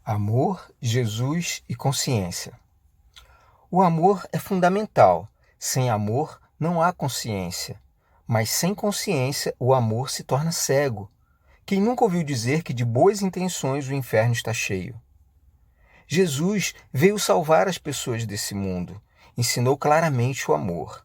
Amor, Jesus e consciência. O amor é fundamental. Sem amor, não há consciência. Mas sem consciência, o amor se torna cego. Quem nunca ouviu dizer que de boas intenções o inferno está cheio? Jesus veio salvar as pessoas desse mundo. Ensinou claramente o amor.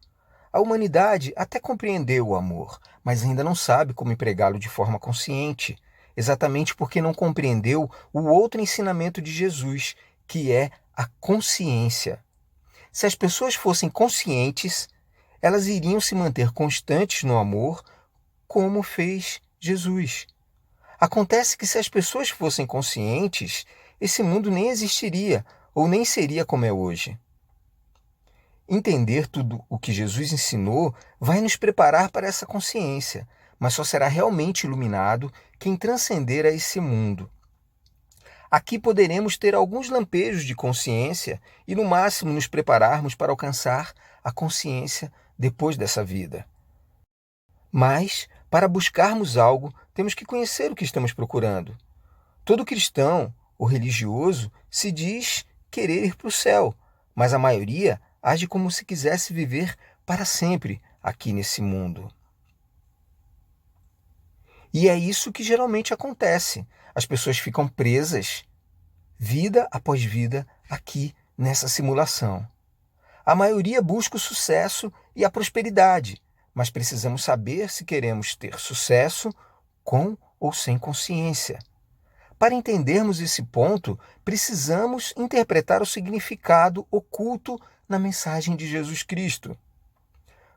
A humanidade até compreendeu o amor, mas ainda não sabe como empregá-lo de forma consciente, exatamente porque não compreendeu o outro ensinamento de Jesus, que é a consciência. Se as pessoas fossem conscientes, elas iriam se manter constantes no amor, como fez Jesus. Acontece que se as pessoas fossem conscientes, esse mundo nem existiria ou nem seria como é hoje. Entender tudo o que Jesus ensinou vai nos preparar para essa consciência, mas só será realmente iluminado quem transcender a esse mundo. Aqui poderemos ter alguns lampejos de consciência e, no máximo, nos prepararmos para alcançar a consciência depois dessa vida. Mas, para buscarmos algo, temos que conhecer o que estamos procurando. Todo cristão ou religioso se diz querer ir para o céu, mas a maioria age como se quisesse viver para sempre aqui nesse mundo. E é isso que geralmente acontece. As pessoas ficam presas, vida após vida, aqui nessa simulação. A maioria busca o sucesso e a prosperidade, mas precisamos saber se queremos ter sucesso com ou sem consciência. Para entendermos esse ponto, precisamos interpretar o significado oculto na mensagem de Jesus Cristo.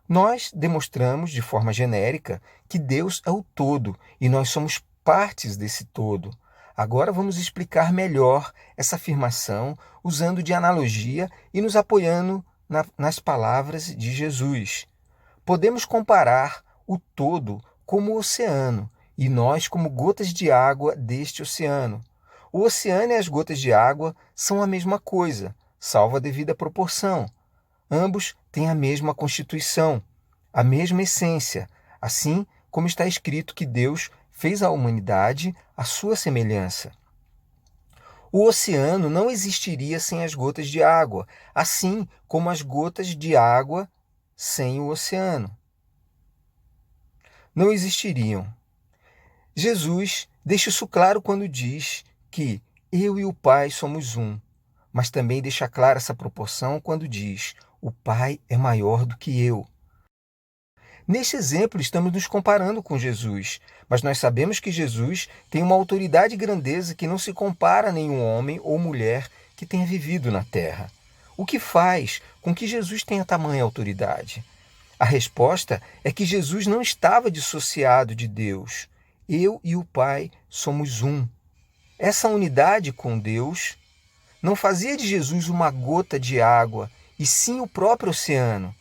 Nós demonstramos, de forma genérica, que Deus é o todo e nós somos partes desse todo. Agora vamos explicar melhor essa afirmação usando de analogia e nos apoiando nas palavras de Jesus. Podemos comparar o todo como o oceano e nós como gotas de água deste oceano. O oceano e as gotas de água são a mesma coisa, salvo a devida proporção. Ambos têm a mesma constituição, a mesma essência, assim como está escrito que Deus fez a humanidade à sua semelhança. O oceano não existiria sem as gotas de água, assim como as gotas de água sem o oceano não existiriam. Jesus deixa isso claro quando diz que eu e o Pai somos um, mas também deixa clara essa proporção quando diz o Pai é maior do que eu. Neste exemplo, estamos nos comparando com Jesus, mas nós sabemos que Jesus tem uma autoridade e grandeza que não se compara a nenhum homem ou mulher que tenha vivido na terra. O que faz com que Jesus tenha tamanha autoridade? A resposta é que Jesus não estava dissociado de Deus. Eu e o Pai somos um. Essa unidade com Deus não fazia de Jesus uma gota de água, e sim o próprio oceano.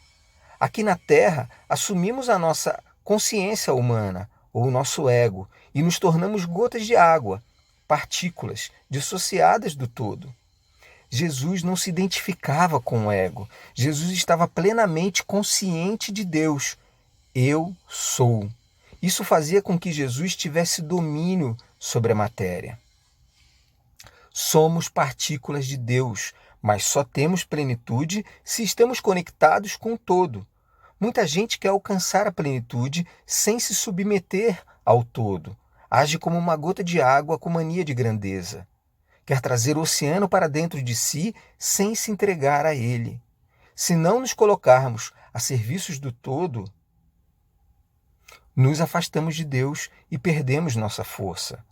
Aqui na Terra, assumimos a nossa consciência humana, ou o nosso ego, e nos tornamos gotas de água, partículas dissociadas do todo. Jesus não se identificava com o ego. Jesus estava plenamente consciente de Deus. Eu sou. Isso fazia com que Jesus tivesse domínio sobre a matéria. Somos partículas de Deus, mas só temos plenitude se estamos conectados com o todo. Muita gente quer alcançar a plenitude sem se submeter ao todo. Age como uma gota de água com mania de grandeza. Quer trazer o oceano para dentro de si sem se entregar a ele. Se não nos colocarmos a serviços do todo, nos afastamos de Deus e perdemos nossa força.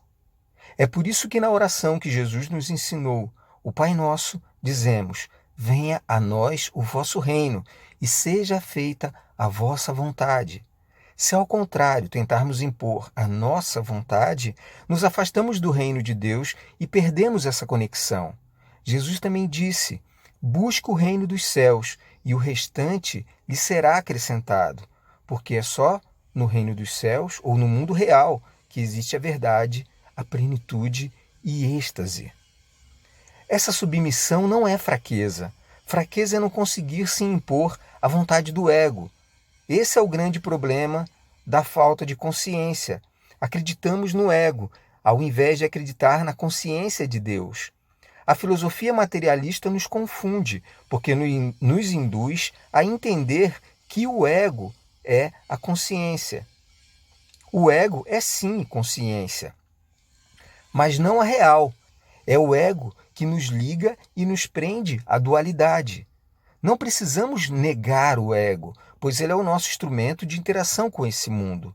É por isso que na oração que Jesus nos ensinou, o Pai Nosso, dizemos: venha a nós o vosso reino e seja feita a vossa vontade. Se ao contrário tentarmos impor a nossa vontade, nos afastamos do reino de Deus e perdemos essa conexão. Jesus também disse: busque o reino dos céus e o restante lhe será acrescentado, porque é só no reino dos céus ou no mundo real que existe a verdade, a plenitude e êxtase. Essa submissão não é fraqueza. Fraqueza é não conseguir se impor à vontade do ego. Esse é o grande problema da falta de consciência. Acreditamos no ego, ao invés de acreditar na consciência de Deus. A filosofia materialista nos confunde, porque nos induz a entender que o ego é a consciência. O ego é sim consciência, mas não a real. É o ego que nos liga e nos prende à dualidade. Não precisamos negar o ego, pois ele é o nosso instrumento de interação com esse mundo.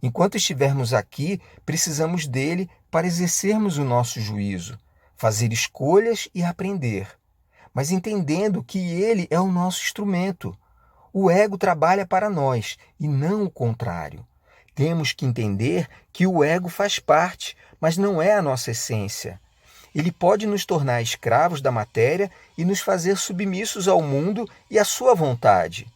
Enquanto estivermos aqui, precisamos dele para exercermos o nosso juízo, fazer escolhas e aprender, mas entendendo que ele é o nosso instrumento. O ego trabalha para nós e não o contrário. Temos que entender que o ego faz parte, mas não é a nossa essência. Ele pode nos tornar escravos da matéria e nos fazer submissos ao mundo e à sua vontade.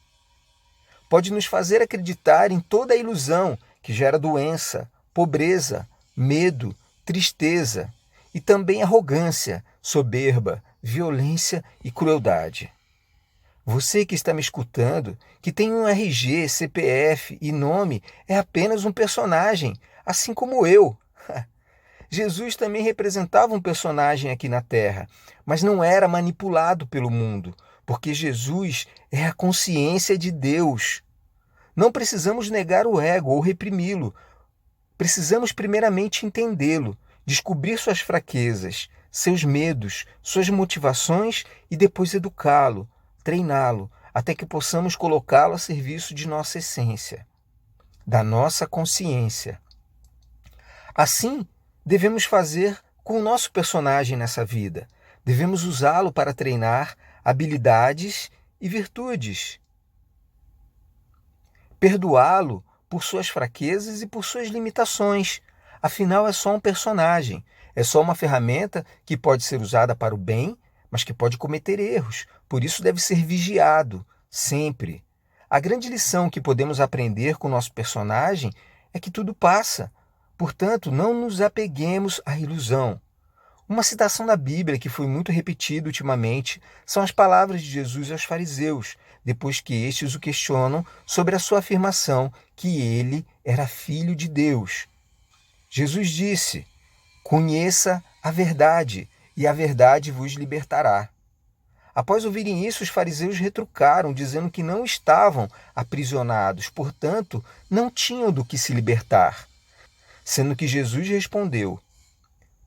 Pode nos fazer acreditar em toda a ilusão que gera doença, pobreza, medo, tristeza e também arrogância, soberba, violência e crueldade. Você que está me escutando, que tem um RG, CPF e nome, é apenas um personagem, assim como eu. Jesus também representava um personagem aqui na Terra, mas não era manipulado pelo mundo, porque Jesus é a consciência de Deus. Não precisamos negar o ego ou reprimi-lo. Precisamos primeiramente entendê-lo, descobrir suas fraquezas, seus medos, suas motivações e depois educá-lo, treiná-lo, até que possamos colocá-lo a serviço de nossa essência, da nossa consciência. Assim, devemos fazer com o nosso personagem nessa vida. Devemos usá-lo para treinar habilidades e virtudes. Perdoá-lo por suas fraquezas e por suas limitações. Afinal, é só um personagem. É só uma ferramenta que pode ser usada para o bem, mas que pode cometer erros. Por isso deve ser vigiado, sempre. A grande lição que podemos aprender com o nosso personagem é que tudo passa. Portanto, não nos apeguemos à ilusão. Uma citação da Bíblia que foi muito repetida ultimamente são as palavras de Jesus aos fariseus, depois que estes o questionam sobre a sua afirmação que ele era filho de Deus. Jesus disse: "Conheça a verdade, e a verdade vos libertará." Após ouvirem isso, os fariseus retrucaram, dizendo que não estavam aprisionados, portanto, não tinham do que se libertar. Sendo que Jesus respondeu: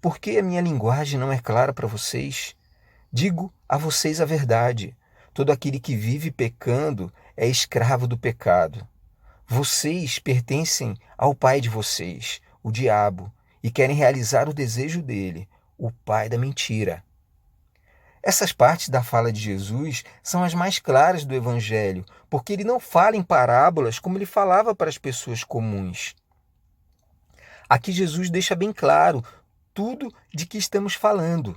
"Por que a minha linguagem não é clara para vocês? Digo a vocês a verdade. Todo aquele que vive pecando é escravo do pecado. Vocês pertencem ao pai de vocês, o diabo, e querem realizar o desejo dele, o pai da mentira." Essas partes da fala de Jesus são as mais claras do Evangelho, porque ele não fala em parábolas como ele falava para as pessoas comuns. Aqui Jesus deixa bem claro tudo de que estamos falando.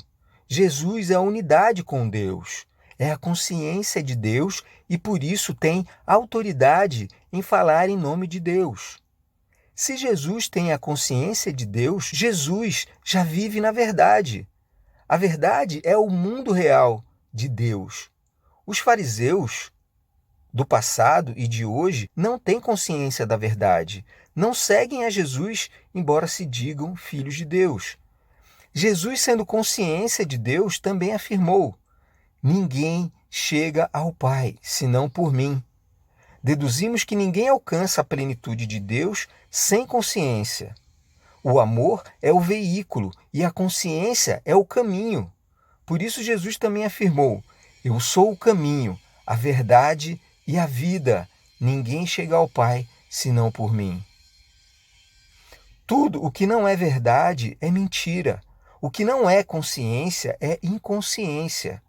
Jesus é a unidade com Deus, é a consciência de Deus e por isso tem autoridade em falar em nome de Deus. Se Jesus tem a consciência de Deus, Jesus já vive na verdade. A verdade é o mundo real de Deus. Os fariseus do passado e de hoje não têm consciência da verdade, não seguem a Jesus, embora se digam filhos de Deus. Jesus, sendo consciência de Deus, também afirmou: "Ninguém chega ao Pai, senão por mim." Deduzimos que ninguém alcança a plenitude de Deus sem consciência. O amor é o veículo e a consciência é o caminho. Por isso Jesus também afirmou: "Eu sou o caminho, a verdade e a vida. Ninguém chega ao Pai senão por mim." Tudo o que não é verdade é mentira. O que não é consciência é inconsciência.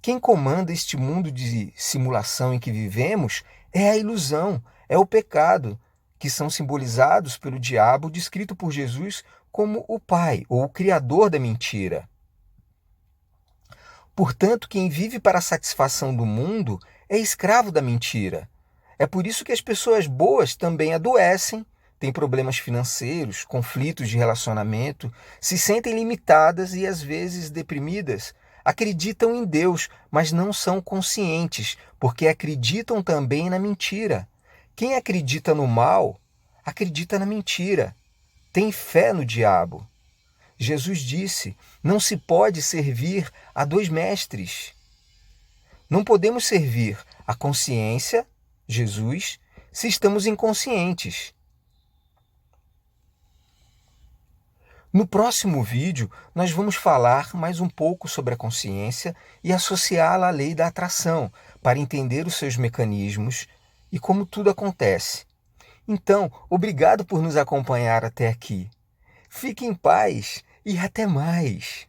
Quem comanda este mundo de simulação em que vivemos é a ilusão, é o pecado, que são simbolizados pelo diabo, descrito por Jesus como o pai ou o criador da mentira. Portanto, quem vive para a satisfação do mundo é escravo da mentira. É por isso que as pessoas boas também adoecem, têm problemas financeiros, conflitos de relacionamento, se sentem limitadas e às vezes deprimidas. Acreditam em Deus, mas não são conscientes, porque acreditam também na mentira. Quem acredita no mal, acredita na mentira, tem fé no diabo. Jesus disse: não se pode servir a dois mestres. Não podemos servir a consciência, Jesus, se estamos inconscientes. No próximo vídeo, nós vamos falar mais um pouco sobre a consciência e associá-la à lei da atração, para entender os seus mecanismos e como tudo acontece. Então, obrigado por nos acompanhar até aqui. Fique em paz e até mais!